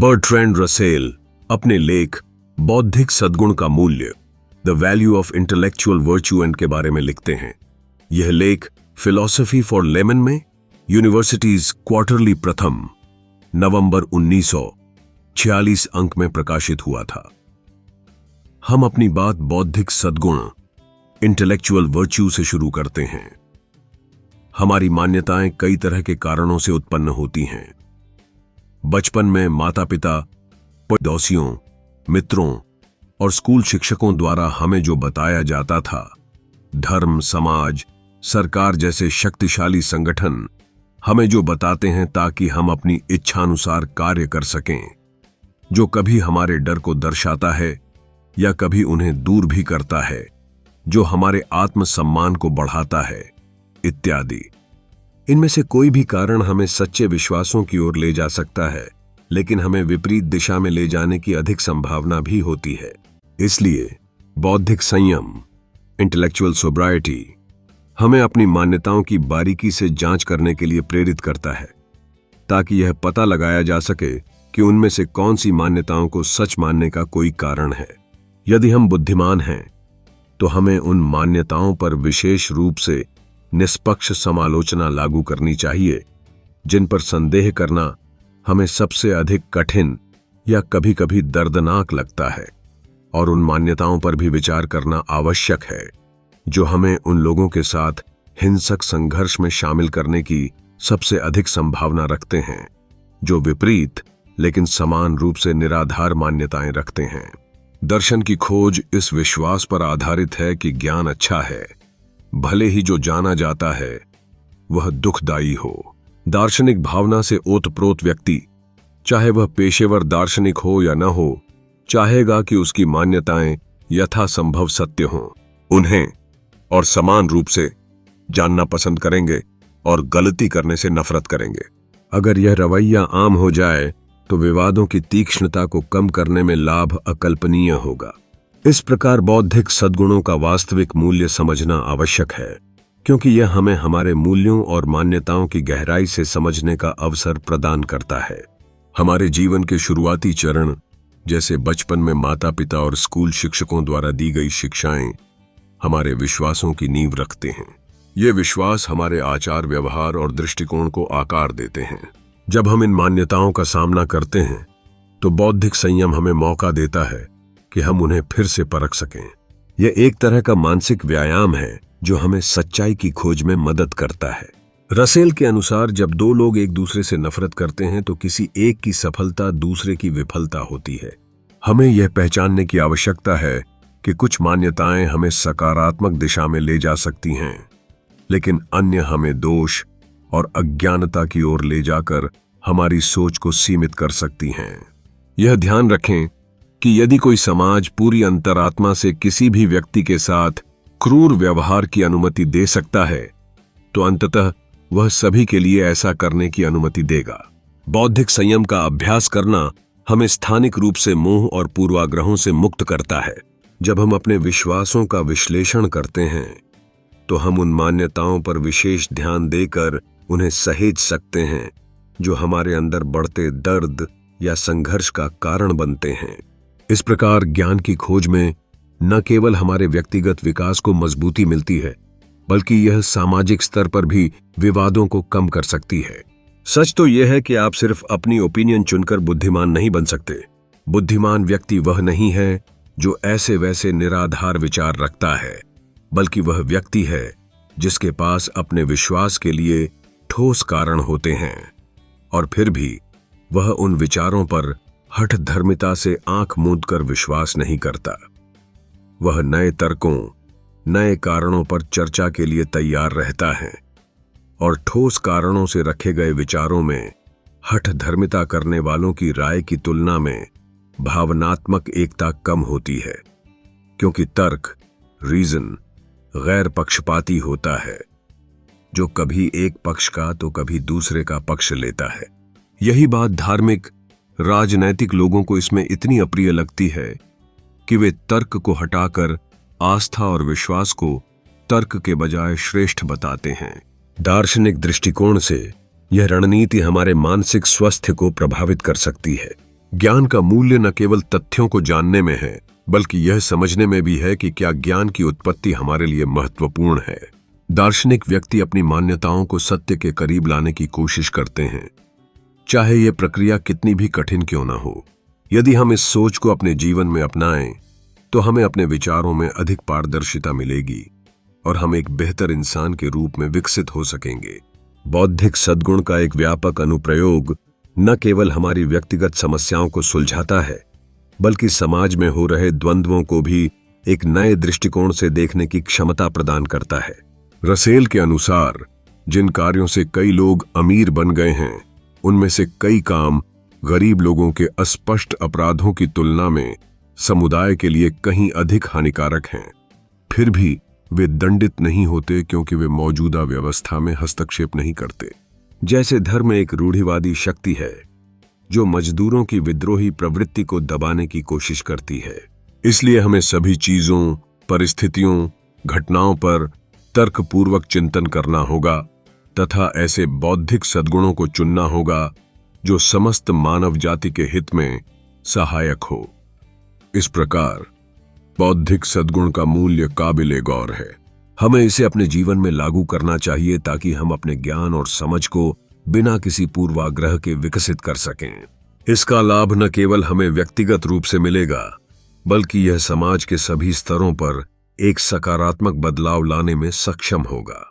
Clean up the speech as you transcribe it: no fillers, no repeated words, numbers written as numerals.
Bertrand Russell अपने लेख बौद्धिक सद्गुण का मूल्य, the value of intellectual virtue and के बारे में लिखते हैं। यह लेख फिलॉसफी फॉर लेमन में यूनिवर्सिटीज क्वार्टरली प्रथम नवंबर 1946 अंक में प्रकाशित हुआ था। हम अपनी बात बौद्धिक सद्गुण इंटेलेक्चुअल वर्च्यू से शुरू करते हैं। हमारी मान्यताएं कई तरह के कारणों से उत्पन्न होती हैं। बचपन में माता पिता, पड़ोसियों, मित्रों और स्कूल शिक्षकों द्वारा हमें जो बताया जाता था, धर्म, समाज, सरकार जैसे शक्तिशाली संगठन हमें जो बताते हैं ताकि हम अपनी इच्छानुसार कार्य कर सकें, जो कभी हमारे डर को दर्शाता है या कभी उन्हें दूर भी करता है, जो हमारे आत्मसम्मान को बढ़ाता है, इत्यादि। इनमें से कोई भी कारण हमें सच्चे विश्वासों की ओर ले जा सकता है, लेकिन हमें विपरीत दिशा में ले जाने की अधिक संभावना भी होती है। इसलिए बौद्धिक संयम, इंटेलेक्चुअल सोब्राइटी, हमें अपनी मान्यताओं की बारीकी से जांच करने के लिए प्रेरित करता है, ताकि यह पता लगाया जा सके कि उनमें से कौन सी मान्यताओं को सच मानने का कोई कारण है। यदि हम बुद्धिमान हैं, तो हमें उन मान्यताओं पर विशेष रूप से निष्पक्ष समालोचना लागू करनी चाहिए जिन पर संदेह करना हमें सबसे अधिक कठिन या कभी कभी दर्दनाक लगता है, और उन मान्यताओं पर भी विचार करना आवश्यक है जो हमें उन लोगों के साथ हिंसक संघर्ष में शामिल करने की सबसे अधिक संभावना रखते हैं, जो विपरीत लेकिन समान रूप से निराधार मान्यताएं रखते हैं। दर्शन की खोज इस विश्वास पर आधारित है कि ज्ञान अच्छा है, भले ही जो जाना जाता है वह दुखदायी हो। दार्शनिक भावना से ओतप्रोत व्यक्ति, चाहे वह पेशेवर दार्शनिक हो या न हो, चाहेगा कि उसकी मान्यताएं यथासंभव सत्य हों। उन्हें और समान रूप से जानना पसंद करेंगे और गलती करने से नफरत करेंगे। अगर यह रवैया आम हो जाए तो विवादों की तीक्ष्णता को कम करने में लाभ अकल्पनीय होगा। इस प्रकार बौद्धिक सद्गुणों का वास्तविक मूल्य समझना आवश्यक है, क्योंकि यह हमें हमारे मूल्यों और मान्यताओं की गहराई से समझने का अवसर प्रदान करता है। हमारे जीवन के शुरुआती चरण, जैसे बचपन में माता पिता और स्कूल शिक्षकों द्वारा दी गई शिक्षाएं, हमारे विश्वासों की नींव रखते हैं। ये विश्वास हमारे आचार, व्यवहार और दृष्टिकोण को आकार देते हैं। जब हम इन मान्यताओं का सामना करते हैं तो बौद्धिक संयम हमें मौका देता है कि हम उन्हें फिर से परख सकें। यह एक तरह का मानसिक व्यायाम है जो हमें सच्चाई की खोज में मदद करता है। रसेल के अनुसार जब दो लोग एक दूसरे से नफरत करते हैं तो किसी एक की सफलता दूसरे की विफलता होती है। हमें यह पहचानने की आवश्यकता है कि कुछ मान्यताएं हमें सकारात्मक दिशा में ले जा सकती हैं, लेकिन अन्य हमें दोष और अज्ञानता की ओर ले जाकर हमारी सोच को सीमित कर सकती हैं। यह ध्यान रखें कि यदि कोई समाज पूरी अंतरात्मा से किसी भी व्यक्ति के साथ क्रूर व्यवहार की अनुमति दे सकता है, तो अंततः वह सभी के लिए ऐसा करने की अनुमति देगा। बौद्धिक संयम का अभ्यास करना हमें स्थानिक रूप से मोह और पूर्वाग्रहों से मुक्त करता है। जब हम अपने विश्वासों का विश्लेषण करते हैं तो हम उन मान्यताओं पर विशेष ध्यान देकर उन्हें सहेज सकते हैं जो हमारे अंदर बढ़ते दर्द या संघर्ष का कारण बनते हैं। इस प्रकार ज्ञान की खोज में न केवल हमारे व्यक्तिगत विकास को मजबूती मिलती है, बल्कि यह सामाजिक स्तर पर भी विवादों को कम कर सकती है। सच तो यह है कि आप सिर्फ अपनी ओपिनियन चुनकर बुद्धिमान नहीं बन सकते। बुद्धिमान व्यक्ति वह नहीं है जो ऐसे वैसे निराधार विचार रखता है, बल्कि वह व्यक्ति है जिसके पास अपने विश्वास के लिए ठोस कारण होते हैं, और फिर भी वह उन विचारों पर हठ धर्मिता से आंख मूंद कर विश्वास नहीं करता। वह नए तर्कों, नए कारणों पर चर्चा के लिए तैयार रहता है, और ठोस कारणों से रखे गए विचारों में हठ धर्मिता करने वालों की राय की तुलना में भावनात्मक एकता कम होती है, क्योंकि तर्क, रीजन, गैर पक्षपाती होता है, जो कभी एक पक्ष का तो कभी दूसरे का पक्ष लेता है। यही बात धार्मिक, राजनैतिक लोगों को इसमें इतनी अप्रिय लगती है कि वे तर्क को हटाकर आस्था और विश्वास को तर्क के बजाय श्रेष्ठ बताते हैं। दार्शनिक दृष्टिकोण से यह रणनीति हमारे मानसिक स्वास्थ्य को प्रभावित कर सकती है। ज्ञान का मूल्य न केवल तथ्यों को जानने में है, बल्कि यह समझने में भी है कि क्या ज्ञान की उत्पत्ति हमारे लिए महत्वपूर्ण है। दार्शनिक व्यक्ति अपनी मान्यताओं को सत्य के करीब लाने की कोशिश करते हैं, चाहे यह प्रक्रिया कितनी भी कठिन क्यों न हो। यदि हम इस सोच को अपने जीवन में अपनाएं, तो हमें अपने विचारों में अधिक पारदर्शिता मिलेगी और हम एक बेहतर इंसान के रूप में विकसित हो सकेंगे। बौद्धिक सद्गुण का एक व्यापक अनुप्रयोग न केवल हमारी व्यक्तिगत समस्याओं को सुलझाता है, बल्कि समाज में हो रहे द्वंद्वों को भी एक नए दृष्टिकोण से देखने की क्षमता प्रदान करता है। रसेल के अनुसार जिन कार्यों से कई लोग अमीर बन गए हैं, उनमें से कई काम गरीब लोगों के अस्पष्ट अपराधों की तुलना में समुदाय के लिए कहीं अधिक हानिकारक हैं। फिर भी वे दंडित नहीं होते क्योंकि वे मौजूदा व्यवस्था में हस्तक्षेप नहीं करते। जैसे धर्म एक रूढ़िवादी शक्ति है जो मजदूरों की विद्रोही प्रवृत्ति को दबाने की कोशिश करती है। इसलिए हमें सभी चीजों, परिस्थितियों, घटनाओं पर तर्कपूर्वक चिंतन करना होगा तथा ऐसे बौद्धिक सद्गुणों को चुनना होगा जो समस्त मानव जाति के हित में सहायक हो। इस प्रकार बौद्धिक सद्गुण का मूल्य काबिले गौर है। हमें इसे अपने जीवन में लागू करना चाहिए ताकि हम अपने ज्ञान और समझ को बिना किसी पूर्वाग्रह के विकसित कर सकें। इसका लाभ न केवल हमें व्यक्तिगत रूप से मिलेगा, बल्कि यह समाज के सभी स्तरों पर एक सकारात्मक बदलाव लाने में सक्षम होगा।